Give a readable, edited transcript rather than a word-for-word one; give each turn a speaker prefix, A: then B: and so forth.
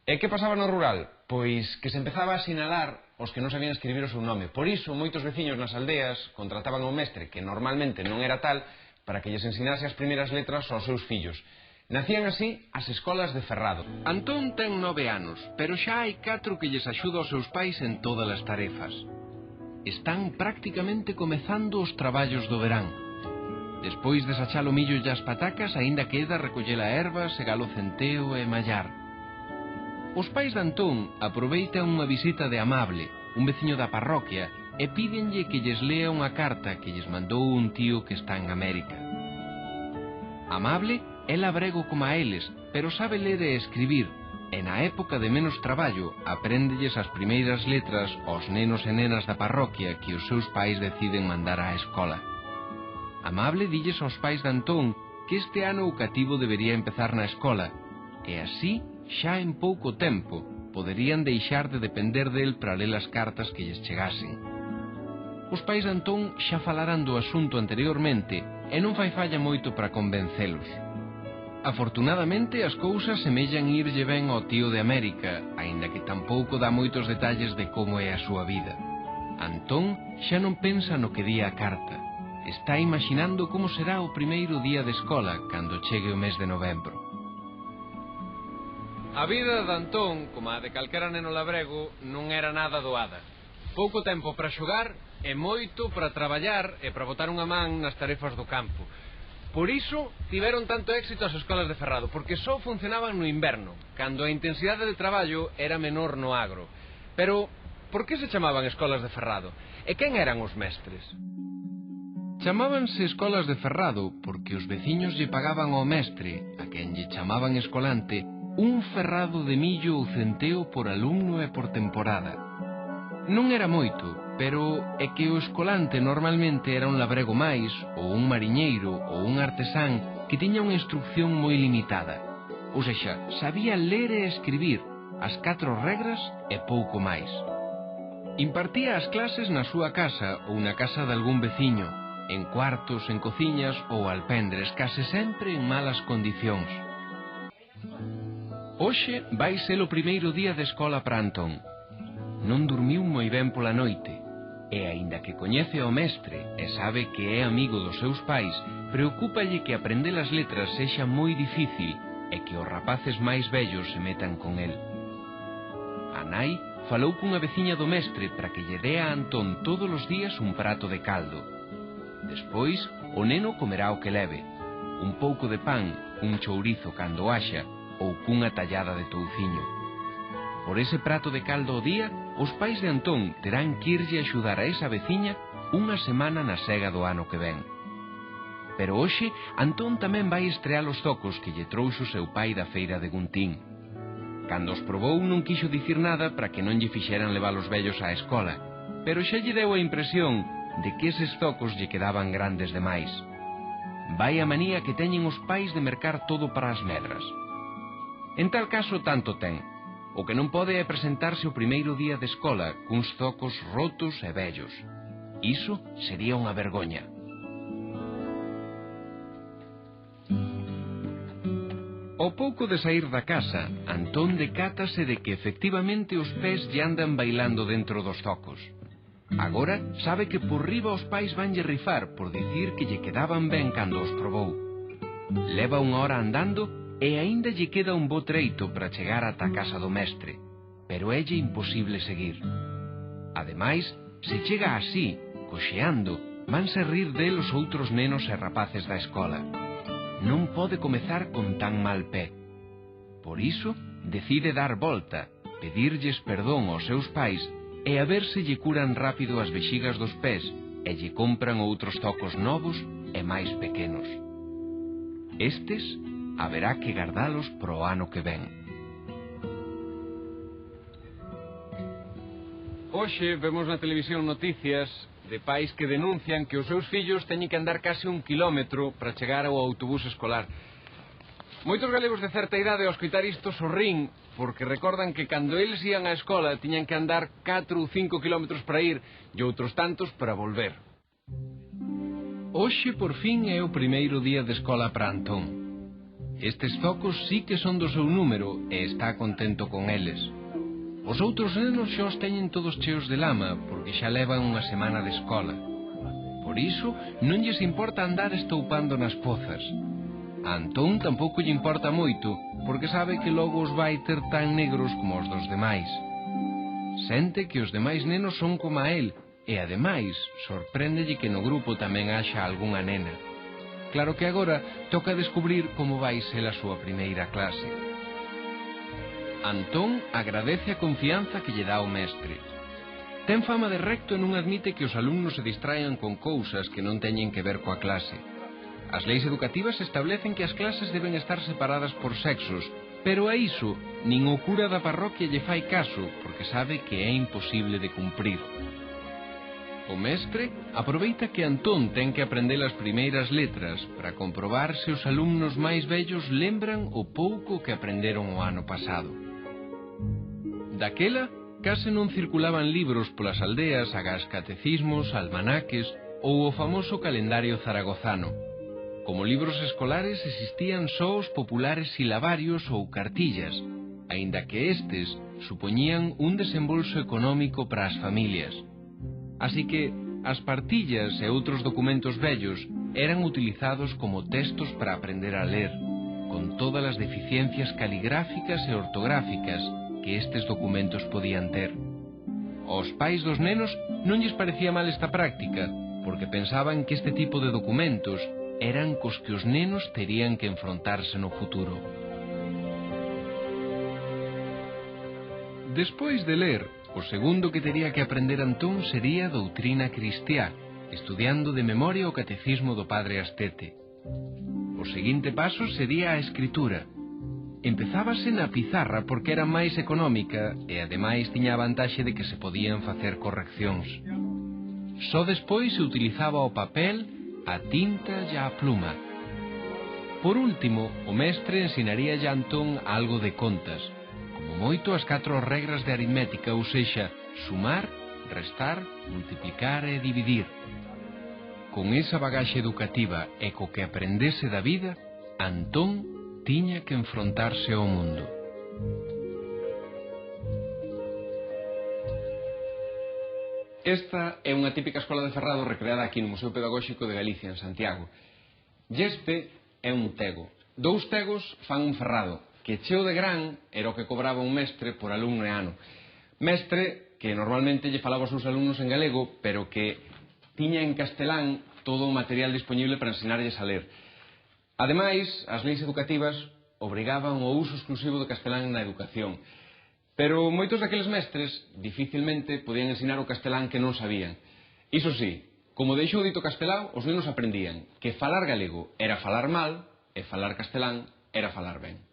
A: E que pasaba no rural? Pois que se empezaba a sinalar os que non sabían escribir o seu nome. Por iso, moitos veciños nas aldeas contrataban ao mestre, que normalmente non era tal, para que lles ensinase as primeiras letras aos seus fillos. Nacían así as escolas de Ferrado.
B: Antón ten 9 anos, pero xa hai 4 que lles axuda aos seus pais en todas as tarefas. Están prácticamente comezando os traballos do verán. Despois de sachar o millo e as patacas, aínda queda recoller a erva, segar o centeo e mallar. Os pais de Antón aproveitan unha visita de Amable, un veciño da parroquia, e pídenlle que lles lea unha carta que lles mandou un tío que está en América. Amable é labrego como a eles, pero sabe ler e escribir, e na época de menos traballo apréndelles as primeiras letras aos nenos e nenas da parroquia que os seus pais deciden mandar á escola. Amable dilles aos pais de Antón que este ano o cativo debería empezar na escola, e así, xa en pouco tempo, poderían deixar de depender del para ler as cartas que lles chegasen. Os pais de Antón xa falaran do asunto anteriormente e non fai falla moito para convencelos. Afortunadamente, as cousas semellan irlle ben ao tío de América, aínda que tampouco dá moitos detalles de como é a súa vida. Antón xa non pensa no que di a carta. Está imaginando como será o primeiro día de escola cando chegue o mes de novembro. A vida de Antón, como a de calquera neno labrego, non era nada doada. Pouco tempo para xogar e moito para traballar e para botar unha man nas tarefas do campo. Por iso tiveron tanto éxito as escolas de Ferrado, porque só funcionaban no inverno, cando a intensidade de traballo era menor no agro. Pero, por que se chamaban escolas de Ferrado? E quen eran os mestres? Chamábanse escolas de Ferrado porque os veciños lle pagaban ao mestre, a quen lle chamaban escolante, un ferrado de millo ou centeo por alumno e por temporada. Non era moito, pero é que o escolante normalmente era un labrego máis, ou un mariñeiro, ou un artesán que tiña unha instrucción moi limitada. Ou sexa, sabía ler e escribir, as 4 regras e pouco máis. Impartía as clases na súa casa ou na casa de algún veciño, en cuartos, en cociñas ou alpendres, case sempre en malas condicións. Hoxe vai ser o primeiro día de escola para Antón. Non dormiu moi ben pola noite, e aínda que coñece ao mestre e sabe que é amigo dos seus pais, preocúpalle que aprender as letras sexa moi difícil e que os rapaces máis vellos se metan con el. A nai falou cunha veciña do mestre para que lle dea a Antón todos os días un prato de caldo. Despois, o neno comerá o que leve, un pouco de pan, un chourizo cando haxa, ou cunha tallada de touciño. Por ese prato de caldo ao día, os pais de Antón terán que irlle axudar a esa veciña unha semana na sega do ano que ven. Pero hoxe, Antón tamén vai estrear os zocos que lle trouxo seu pai da feira de Guntín. Cando os probou non quixo dicir nada para que non lle fixeran levar os vellos á escola, pero xa lle deu a impresión de que eses zocos lle quedaban grandes demais. Vai a manía que teñen os pais de mercar todo para as medras. En tal caso tanto ten. O que non pode é presentarse o primeiro día de escola cuns zocos rotos e vellos. Iso sería unha vergoña. Ao pouco de saír da casa, Antón decátase de que efectivamente os pés lle andan bailando dentro dos zocos. Agora sabe que por riba os pais vanlle rifar por dicir que lle quedaban ben cando os probou. Leva unha hora andando e aínda lle queda un bo treito para chegar ata a casa do mestre, pero élle imposible seguir. Ademais, se chega así, coxeando, vanse rir del os outros nenos e rapaces da escola. Non pode comezar con tan mal pé. Por iso, decide dar volta, pedirlles perdón aos seus pais e a ver se lle curan rápido as vexigas dos pés e lle compran outros zocos novos e máis pequenos. Estes haberá que gardalos pro ano que ven. Hoxe vemos na televisión noticias de pais que denuncian que os seus fillos teñen que andar case 1 kilómetro para chegar ao autobús escolar. Moitos galegos de certa idade ao escoitar isto sorrín porque recordan que cando eles ían á escola tiñan que andar 4 ou 5 kilómetros para ir e outros tantos para volver. Hoxe por fin é o primeiro día de escola para Antón. Estes zocos sí que son do seu número e está contento con eles. Os outros nenos xa os teñen todos cheos de lama porque xa levan unha semana de escola. Por iso non lles importa andar estoupando nas pozas. A Antón tampouco lle importa moito porque sabe que logo os vai ter tan negros como os dos demais. Sente que os demais nenos son como a él e, ademais, sorpréndelle que no grupo tamén haxa algunha nena. Claro que agora toca descubrir como vai ser a súa primeira clase. Antón agradece a confianza que lle dá o mestre. Ten fama de recto e non admite que os alumnos se distraian con cousas que non teñen que ver coa clase. As leis educativas establecen que as clases deben estar separadas por sexos, pero a iso nin o cura da parroquia lle fai caso porque sabe que é imposible de cumprir. O mestre aproveita que Antón ten que aprender as primeiras letras para comprobar se os alumnos máis vellos lembran o pouco que aprenderon o ano pasado. Daquela, case non circulaban libros polas aldeas agás catecismos, almanaques ou o famoso calendario zaragozano. Como libros escolares existían só os populares silabarios ou cartillas, aínda que estes supoñían un desembolso económico para as familias. Así que as partillas e outros documentos vellos eran utilizados como textos para aprender a ler, con todas as deficiencias caligráficas e ortográficas que estes documentos podían ter. Aos pais dos nenos non lles parecía mal esta práctica, porque pensaban que este tipo de documentos eran cos que os nenos terían que enfrontarse no futuro. Despois de ler, o segundo que tería que aprender Antón sería doutrina cristiá, estudiando de memoria o catecismo do padre Astete. O seguinte paso sería a escritura. Empezábase na pizarra porque era máis económica e ademais tiña a vantaxe de que se podían facer correccións. Só despois se utilizaba o papel, a tinta e a pluma. Por último, o mestre ensinaría a Antón algo de contas, como moito as 4 regras de aritmética, ou sexa, sumar, restar, multiplicar e dividir. Con esa bagaxe educativa e co que aprendese da vida, Antón tiña que enfrontarse ao mundo.
A: Esta é unha típica escola de Ferrado recreada aquí no Museo Pedagóxico de Galicia, en Santiago. Este é un tego. 2 tegos fan un ferrado, que cheo de gran era o que cobraba un mestre por alumno e ano. Mestre que normalmente lle falaba aos seus alumnos en galego, pero que tiña en castelán todo o material disponible para ensinarlles a ler. Ademais, as leis educativas obrigaban o uso exclusivo do castelán na educación. Pero moitos daqueles mestres dificilmente podían ensinar o castelán que non sabían. Iso sí, como deixou dito Castelao, os nenos aprendían que falar galego era falar mal e falar castelán era falar ben.